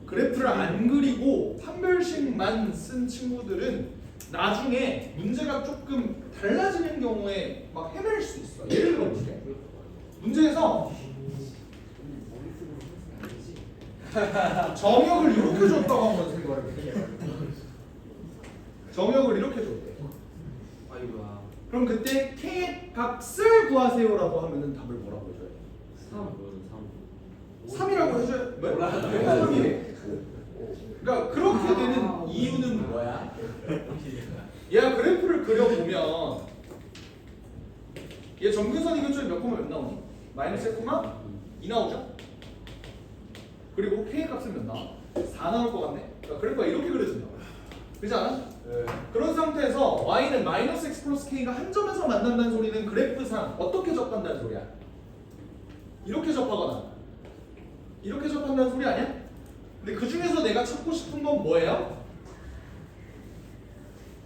그래프를 안 그리고 판별식만 쓴 친구들은 나중에 문제가 조금 달라지는 경우에 막 헤맬 수 있어. 예를 들어볼게. 문제에서 정역을 이렇게 줬다고 한번 생각을 해. 정역을 이렇게 줬대. 아이고야. 그럼 그때 K의 값을 구하세요라고 하면은 답을 뭐라고 해줘요? 3이라고 해줘요. 왜? 3이래. 그러니까 그렇게 되는 이유는 뭐야? 얘가 그래프를 그려보면 얘 점근선 이근점이 몇 콤마 몇 나오니? 마이너스 1콤마 2 나오죠? 그리고 K 값은 몇 나와? 4 나올 것 같네? 그러니까 그래프가 이렇게 그려진다. 그렇지 않아? 네. 그런 상태에서 Y는 마이너스 X 플러스 K가 한 점에서 만난다는 소리는 그래프상 어떻게 접한다는 소리야? 이렇게 접하거나 이렇게 접한다는 소리 아니야? 근데 그 중에서 내가 찾고 싶은 건 뭐예요?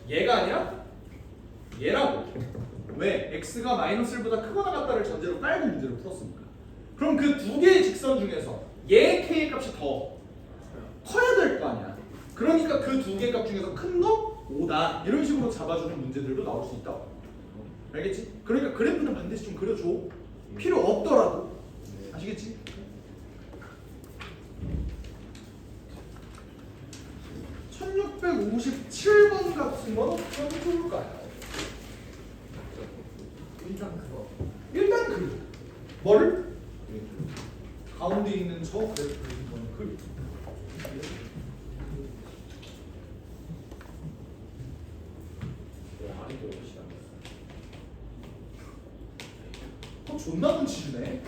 얘가 아니라 얘라고. 왜? X가 마이너스 1보다 크거나 같다를 전제로 깔고 문제를 풀었으니까. 그럼 그 두 개의 직선 중에서 얘의 K의 값이 더 커야 될 거 아니야. 그러니까 그 두 개 값 중에서 큰 거 5다 이런 식으로 잡아주는 문제들도 나올 수 있다. 알겠지? 그러니까 그래프는 반드시 좀 그려줘. 필요 없더라도. 아시겠지? (1657번) 값은 건 어떤 좋을까요? 일단 그거. 일단 그려. 뭐를? 가운데 있는 저 그래프를 한번 그려. 존나 눈치주네.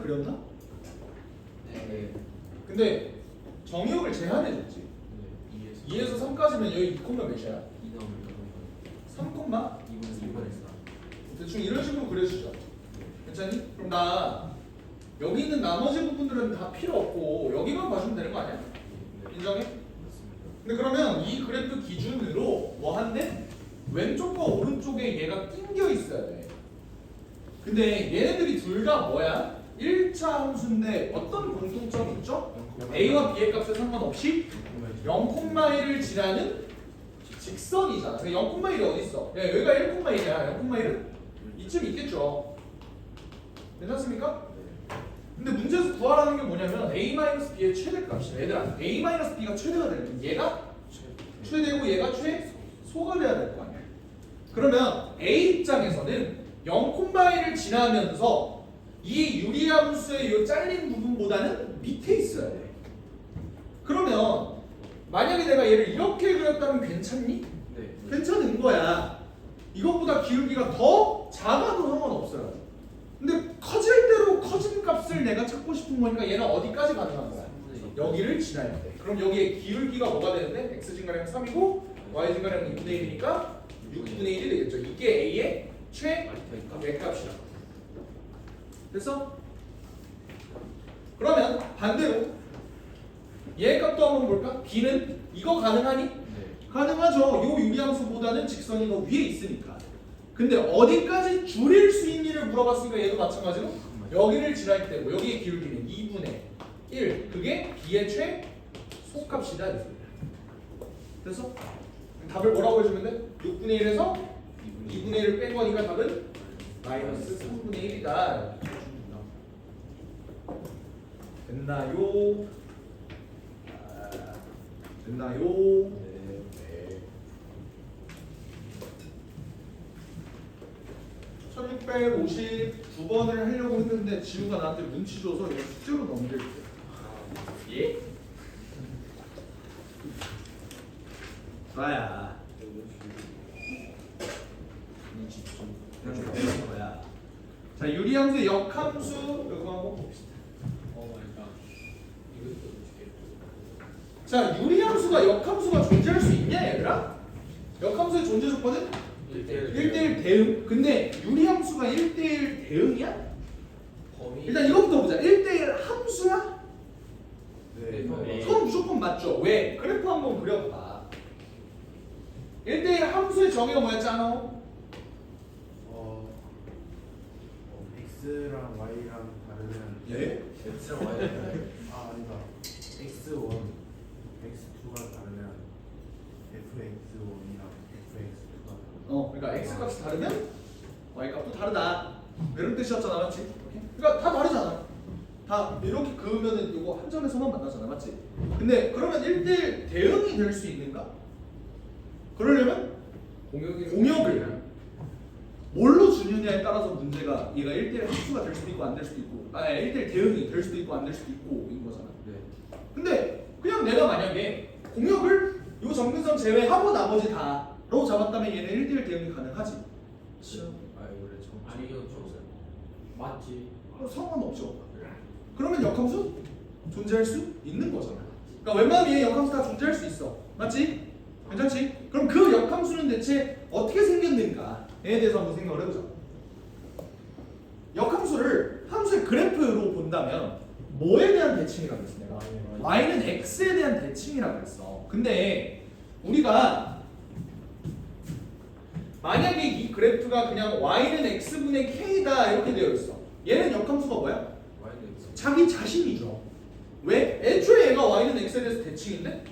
그렸나? 네. 근데 정의역을 제한해줬지. 네. 2에서 3까지면 여기 2 몇이야? 2 나오면 3 2분에서 2분에서 대충 이런 식으로 그려주죠. 괜찮니? 그럼 나 여기 있는 나머지 부분들은 다 필요 없고 여기만 봐주면 되는 거 아니야? 인정해? 맞습니다. 근데 그러면 이 그래프 기준으로 뭐 한데? 왼쪽과 오른쪽에 얘가 낑겨 있어야 돼. 근데 얘네들이 둘 다 뭐야? 1차 함수인데 어떤 공통점이 있죠? A와 B의 값에 상관없이 0,1을 지나는 직선이잖아. 근데 0,1이 어디 있어? 야, 여기가 1,1이야. 0,1은 이쯤 있겠죠. 괜찮습니까? 근데 문제에서 구하라는 게 뭐냐면 A-B의 최대값이야. 얘들아, A-B가 최대가 되려면 얘가 최대고 얘가 최소가 돼야 될 거 아니야. 그러면 A 입장에서는 0,1을 지나면서 이 유리함수의 이 잘린 부분보다는 밑에 있어야 돼. 그러면 만약에 내가 얘를 이렇게 그렸다면 괜찮니? 네. 괜찮은 거야. 이것보다 기울기가 더 작아도 상관없어요. 근데 커질 대로 커진 값을 내가 찾고 싶은 거니까 얘는 어디까지 가능한 거야? 여기를 지나야 돼. 그럼 여기에 기울기가 뭐가 되는데? x 증가량 3이고 y 증가량 2분의 1이니까 6분의 1이 되겠죠. 이게 a의 최외값이야. 됐어? 그러면 반대로 얘 값도 한번 볼까? b는 이거 가능하니? 네. 가능하죠. 요 유리함수보다는 직선이 더 위에 있으니까. 근데 어디까지 줄일 수 있니를 물어봤으니까 얘도 마찬가지로 여기를 지날 때고 여기의 기울기는 2분의 1. 그게 b의 최소값이다. 이 소리야. 됐어? 답을 뭐라고 해주면 돼? 6분의 1에서 2분의 1을 뺀 거니까 답은 마이너스 3분의 1이다. 됐나요? 됐나요? 네. 1659번을 하려고 했는데 지우가 나한테 눈치 줘서 이거 숙제로 넘길게. 예? 나야. 거야. 자, 유리함수의 역함수 이거 한번 봅시다. 자, 유리함수가 역함수가 존재할 수 있냐 얘들아? 역함수의 존재 조건은 1대1 대응. 근데 유리함수가 1대1 대응이야? 일단 이것부터 보자. 1대1 함수야? 네. 그건 무조건 맞죠. 왜? 그래프 한번 그려봐. 1대1 함수의 정의가 뭐였잖아? X랑 Y랑 다르면 예? X랑 Y 아니다. X1, X2가 다르면 FX1이랑 FX2가 다르면 그러니까 x 값이 다르면 y 값도 다르다. 이런 뜻이었잖아, 맞지? 그러니까 다 다르잖아. 다 이렇게 그으면은 이거 한 점에서만 만나잖아, 맞지? 근데 그러면 1대1 대응이 될 수 있는가? 그러려면 공역을 뭘로 주느냐에 따라서 문제가 얘가 1대1 함수가 될 수도 있고 안 될 수도 있고 1대1 대응이 될 수도 있고 안 될 수도 있고 인 거잖아. 네. 근데 그냥 내가 만약에 공역을 요 정근선 제외하고 나머지 다로 잡았다면 얘는 1대1 대응이 가능하지. 원래 처음 아니 이거 좀 맞지. 상관없죠. 그러면 역함수 존재할 수 있는 거잖아. 그러니까 웬만하면 얘 역함수 다 존재할 수 있어. 맞지? 괜찮지? 그럼 그 역함수는 대체 어떻게 생겼는가에 대해서 한번 생각을 해보자. 역함수를 함수의 그래프로 본다면 뭐에 대한 대칭이라고 했어 내가? y는 x에 대한 대칭이라고 했어. 근데 우리가 만약에 이 그래프가 그냥 y는 x분의 k다 이렇게 되어 있어. 얘는 역함수가 뭐야? Y는 X. 자기 자신이죠. 왜? 애초에 얘가 y는 x에 대해서 대칭인데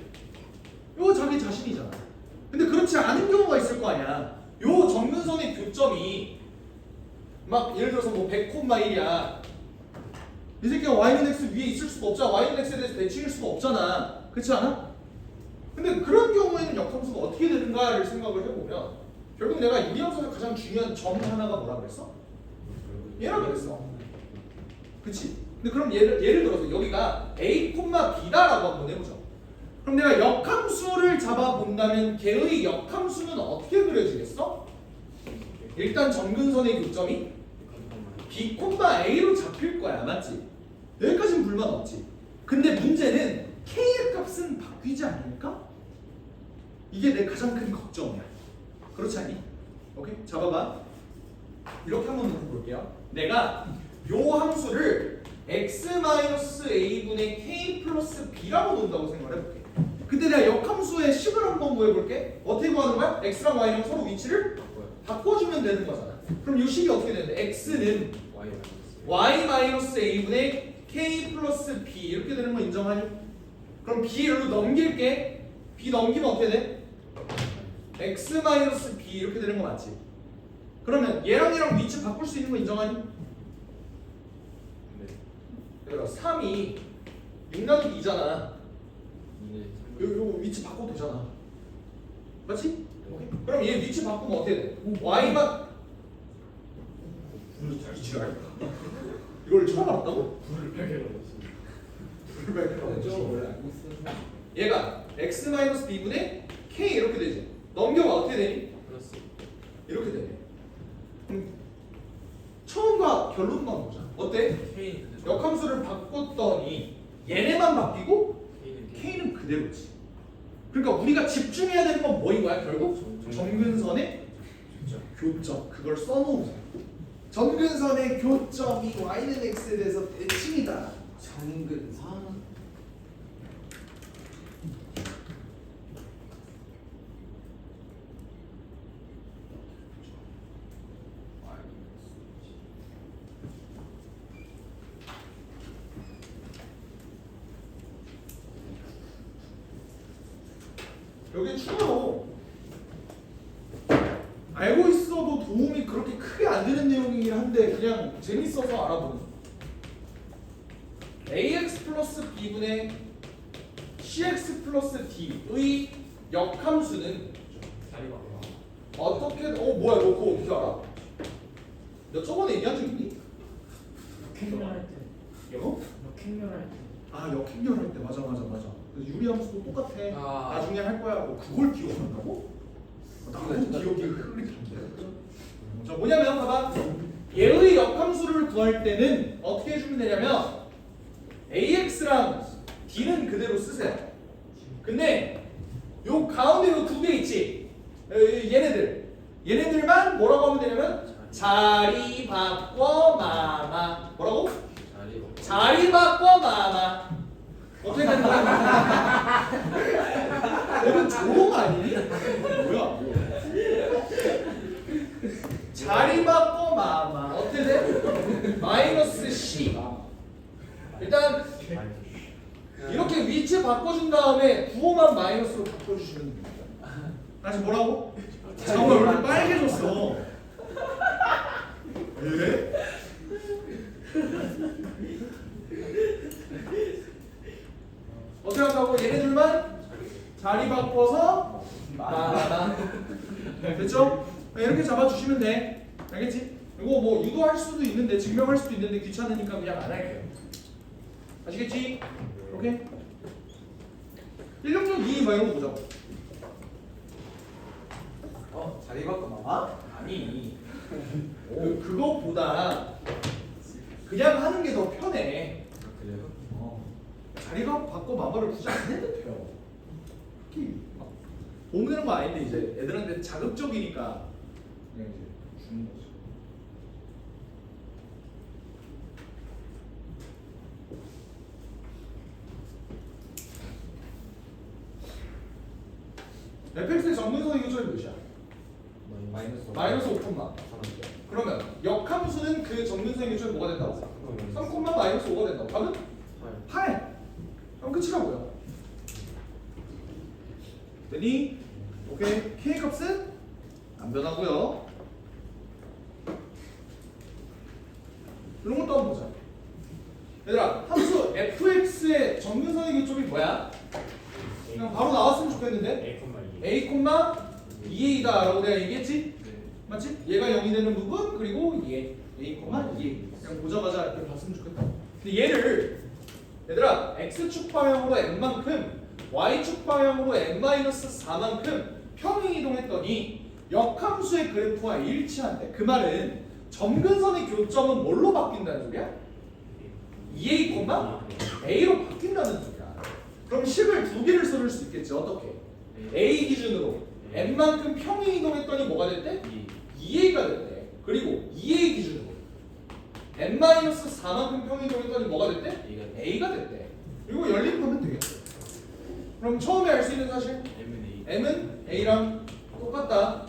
이거 자기 자신이잖아. 근데 그렇지 않은 경우가 있을 거 아니야. 요 정근선의 교점이 막 예를 들어서 뭐 100,1이야. 이 새끼가 y는 x 위에 있을 수가 없잖아. y는 x에 대해서 대칭일 수가 없잖아. 그렇지 않아? 근데 그런 경우에는 역함수가 어떻게 되는가를 생각을 해보면 결국 내가 유리함수에서 가장 중요한 점 하나가 뭐라 그랬어? 얘라 그랬어. 그치? 근데 그럼 예를 들어서 여기가 a, b다라고 한번 해보자. 그럼 내가 역함수를 잡아본다면 걔의 역함수는 어떻게 그려지겠어? 일단 정근선의 교점이 B, A로 잡힐 거야. 맞지? 여기까지는 불만 없지. 근데 문제는 K의 값은 바뀌지 않을까? 이게 내 가장 큰 걱정이야. 그렇지 않니? 오케이? 잡아봐. 이렇게 한번 놓고 볼게요. 내가 요 함수를 x-a분의 k 플러스 b라고 놓는다고 생각을 해볼게. 근데 내가 역함수의 식을 한번 구해볼게. 어떻게 구하는 거야? x랑 y랑 서로 위치를 바꿔주면 되는 거잖아. 그럼 이 식이 어떻게 되는데? x는 y-a분의 k 플러스 b 이렇게 되는 거 인정하니? 그럼 b를 넘길게. b 넘기면 어떻게 돼? x-b 이렇게 되는 거 맞지? 그러면 얘랑 얘랑 위치 바꿀 수 있는 거 인정하니? 네. 얘들아 3이 6 나누기 2잖아. 이게 요거 위치 바꿔도 되잖아. 맞지? 오케이. 그럼 얘 위치 바꾸면 어떻게 돼? y만 불을 잘 지랄. 이걸 처음 알았다고? 불을 발견하셨습니다. 불을 발견하고 저 원래 알고 있었는데. 얘가 x-b분의 k 이렇게 되지. 넘겨봐 어떻게 되니? 플러스 이렇게 되네. 처음과 결론만 보자. 어때? K는 그대로. 역함수를 바꿨더니 얘네만 바뀌고 K는 K는 그대로지. 그러니까 우리가 집중해야 되는 건 뭐인 거야? 결국 정근선의 교점. 그걸 써놓으세요. 정근선의 교점이 y는 x에 대해서 대칭이다. 정근선. 여기 추가로 알고 있어도 도움이 그렇게 크게 안 되는 내용이긴 한데 그냥 재밌어서 알아보는 ax 플러스 b분의 cx 플러스 d의 역함수는 어떻게 뭐야 너 그거 어떻게 알아? 너 저번에 얘기한 적 있니? 역행렬할 때. 어? 역행렬할 때. 아 역행렬할 때 맞아. 그래서 유리함수도 똑같아. 나중에 할 거야. 뭐 그걸 기억한다고? 나도 기억이 흐릿한데. 자 뭐냐면 봐봐. 얘의 역함수를 구할 때는 어떻게 해주면 되냐면 AX랑 D는 그대로 쓰세요. 근데 요 가운데 요 두 개 있지. 얘네들만 뭐라고 하면 되냐면 자리 바꿔 마마. 뭐라고? 자리 바꿔 마마. 어떻게 되는 거야? 너는 조롱 아니니? 뭐야? 자리 바꿔 마마. 어떻게 돼? 마이너스 C. 일단 이렇게 위치 바꿔준 다음에 구호만 마이너스로 바꿔주시면 됩니다. 다시 뭐라고? 잠깐만 왜 이렇게 빨개졌어? 예? 어떻게 한다고? 얘네들만 자리 바꿔서 마마. 됐죠? 이렇게 잡아주시면 돼. 알겠지? 이거 뭐 유도할 수도 있는데 증명할 수도 있는데 귀찮으니까 그냥 안 할게요. 아시겠지? 오케이? 166 막 이런 거 보자고. 자리 바꿔 마마? 아니 그거보다 그냥 하는 게 더 편해. 그래요? 자리가 바꿔 마마를 굳이 안 해도 돼요. 특히 막 보는 거 아닌데 이제 애들한테 자극적이니까 그냥 이제 주는 거죠. fx의 정근선의 교점이 몇이야? 마이너스 5콤마. 그러면 역함수는 그 정근선의 교점이 뭐가 된다고? 3콤마 마이너스 5가 된다고. 답은? 8. 그럼 끝이라고요. 되니? 오케이. k 값은 안 변하고요. 이런 것도 한번 보자. 얘들아, 함수 fx의 정근선의 교점이 뭐야? 그냥 바로 나왔으면 좋겠는데. a, 2a다라고 내가 얘기했지? 맞지? 얘가 0이 되는 부분 그리고 얘 a, 2a 그냥 보자마자 이렇게 봤으면 좋겠다. 근데 얘를 얘들아 x축 방향으로 n만큼 y축 방향으로 n-4만큼 평행 이동했더니 역함수의 그래프와 일치한대. 그 말은 점근선의 교점은 뭘로 바뀐다는 소리야? 2a, a로 바뀐다는 소리야. 그럼 식을 두 개를 써줄 수 있겠지. 어떻게? a 기준으로 n만큼 평행 이동했더니 뭐가 됐대? 2a가 됐대. 그리고 2a 기준으로 n-4만큼 평행 이동했더니 뭐가 됐대? a가 됐대. 이거 열림하면 되겠어. 그럼 처음에 알 수 있는 사실 m은 a랑 똑같다.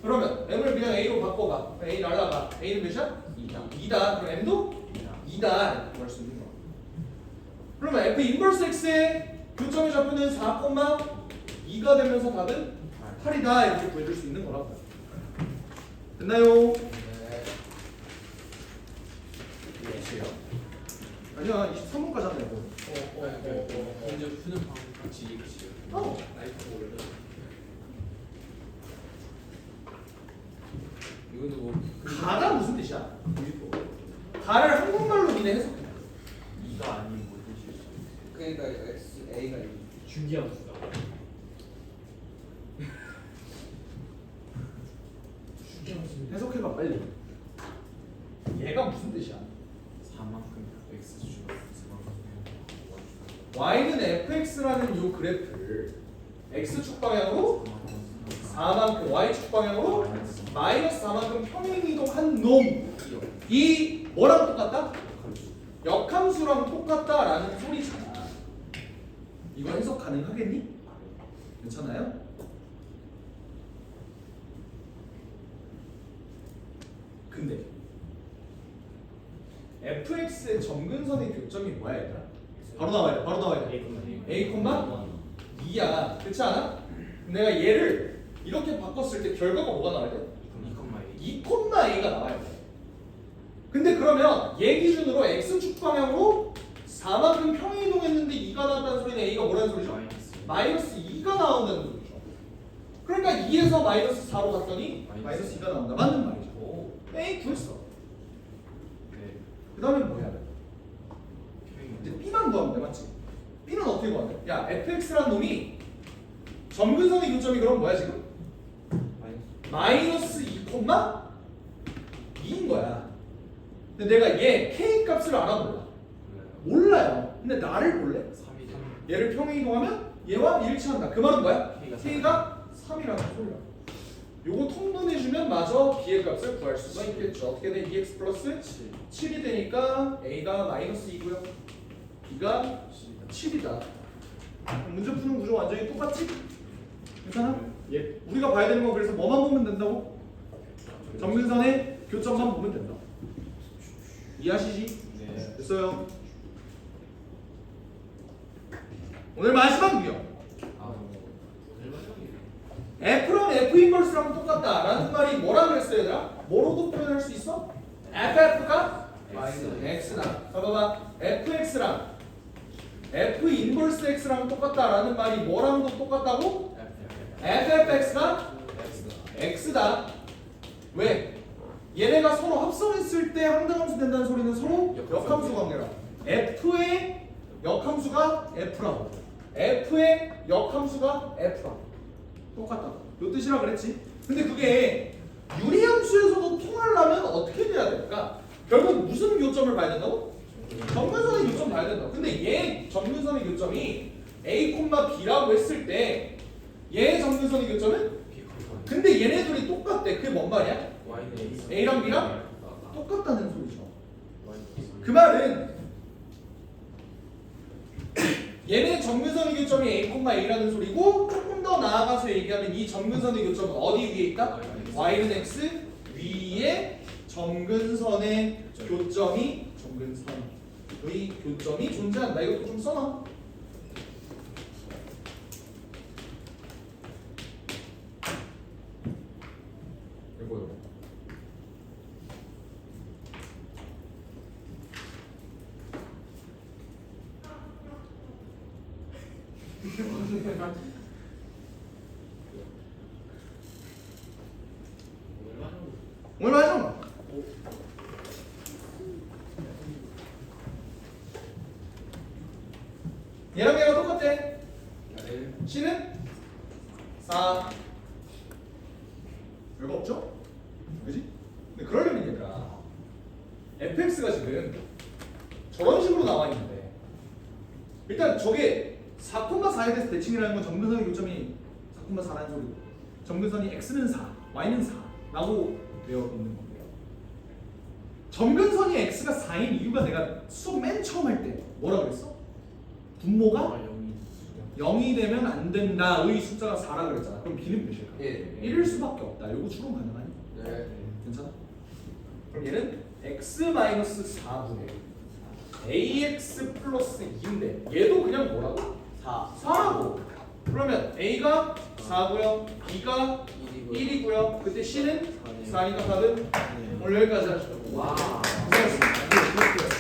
그러면 m을 그냥 a로 바꿔봐. a 날라가. a는 몇이야? 2다. 그럼 m도 2다. 구할 수 있는 거야. 그러면 f 인버스 x의 교점의 좌표는 4,2가 되면서 답은 8이다. 이렇게 구해줄 수 있는 거라고. 됐나요? 아니야, 23분까지 하면 되고. 문제 푸는 방법 같이 얘기해주세요. 이거는 뭐 가가 무슨 뜻이야? 가를 한국말로 니네 해석해. 이가 아닌 뭐 뜻일 수 있어요. 그러니까 X A가 중기함수다. 중기함수. 해석해봐 빨리. 얘가 무슨 뜻이야? 4만큼 x 주고 4만큼 y는 fx라는 요 그래프를 x축 방향으로 4만큼, y축 방향으로 마이너스 4만큼 평행 이동한 놈이 뭐랑 똑같다? 역함수랑 똑같다라는 소리잖아. 이거 해석 가능하겠니? 괜찮아요? 근데 fx의 점근선의 교점이 뭐야 얘들아? 바로 나와야 돼. a, 2야. 그렇지 않아? 내가 얘를 이렇게 바꿨을 때 결과가 뭐가 나와야 돼? 2,a가 나와야 돼. 근데 그러면 얘 기준으로 x축 방향으로 4만큼 평행 이동했는데 2가 나왔다는 소리는 a가 뭐라는 소리죠? 마이너스 2가 나온다는 소리죠. 그러니까 2에서 마이너스 4로 갔더니 마이너스 2가 나온다. 맞는 말이죠. a 구했어. 그 다음에 뭐 해야 돼? 이제 b만 구하면 돼. 맞지? b는 어떻게 구하냐? 야 fx라는 놈이 점근선의 교점이 그럼 뭐야 지금? 마이너스 2,2인 거야. 근데 내가 얘 k 값을 알아 몰라? 몰라요. 근데 나를 볼래? 3이 얘를 평행 이동하면 얘와 일치한다. 그 말은 뭐야? k가 3이라는 소리야. 요거 통분해주면 마저 b의 값을 구할 수가 있겠죠. 어떻게 돼? 2x 플러스 7이 되니까 a가 마이너스 2고요. b가 7이다. 문제 푸는 구조 완전히 똑같지? 괜찮아? 예. 우리가 봐야 되는 건 그래서 뭐만 보면 된다고? 점근선의 교점만 보면 된다. 이해하시지? 네. 됐어요. 오늘 마지막 유형. F랑 F 인버스랑 똑같다라는 말이 뭐라 그랬어요, 얘들아? 뭐로도 표현할 수 있어? FF가 X다. 봐봐봐. FX랑 F 인버스 X랑 똑같다라는 말이 뭐랑도 똑같다고? FFX가 X다. 왜? 얘네가 서로 합성했을 때 항등함수 된다는 소리는 서로 역함수 관계라. F의 역함수가 F라고. F의 역함수가 F라고. 똑같다. 요 뜻이라 그랬지. 근데 그게 유리함수에서도 통하려면 어떻게 돼야 될까? 결국 무슨 교점을 봐야 된다고? 점근선의 교점 봐야 된다. 근데 얘 점근선의 교점이 A, B라고 했을 때 얘 점근선의 교점은? 근데 얘네들이 똑같대. 그게 뭔 말이야? A랑 B랑 똑같다는 소리죠. 그 말은 얘네 점근선의 교점이 A,A라는 소리고 조금 더 나아가서 얘기하면 이 점근선의 교점은 어디 위에 있다? Y는 X 위에 점근선의 교점이 존재한다. 이것도 좀 써놔. 이거요. 오늘 마지막. 얘랑 얘가 똑같대. C는 4. 별거 없죠? 그지? 근데 그러려면 얘들아 fx가 지금 저런 식으로 나와 있는데 일단 저게 4,4에 대해서 대칭이라는 건 점근선의 교점이 4,4라는 소리고 점근선이 x는 4, y는 4라고 되어 있는 건데요. 점근선이 x가 4인 이유가 내가 수업 맨 처음 할 때 뭐라 그랬어? 분모가 0이 되면 안 된다의 숫자가 4라 그랬잖아. 그럼 b는 몇일까? 예. 1일 수밖에 없다. 요거 추론 가능하니? 네. 괜찮아? 그럼 얘는 x-4분의 ax 플러스 2인데 얘도 그냥 뭐라고? 4라고. 그러면 a가 4고요, b가 1이고요. 그때 c는 4니까 답은 오늘 여기까지 하시죠. 와. 고생하셨습니다.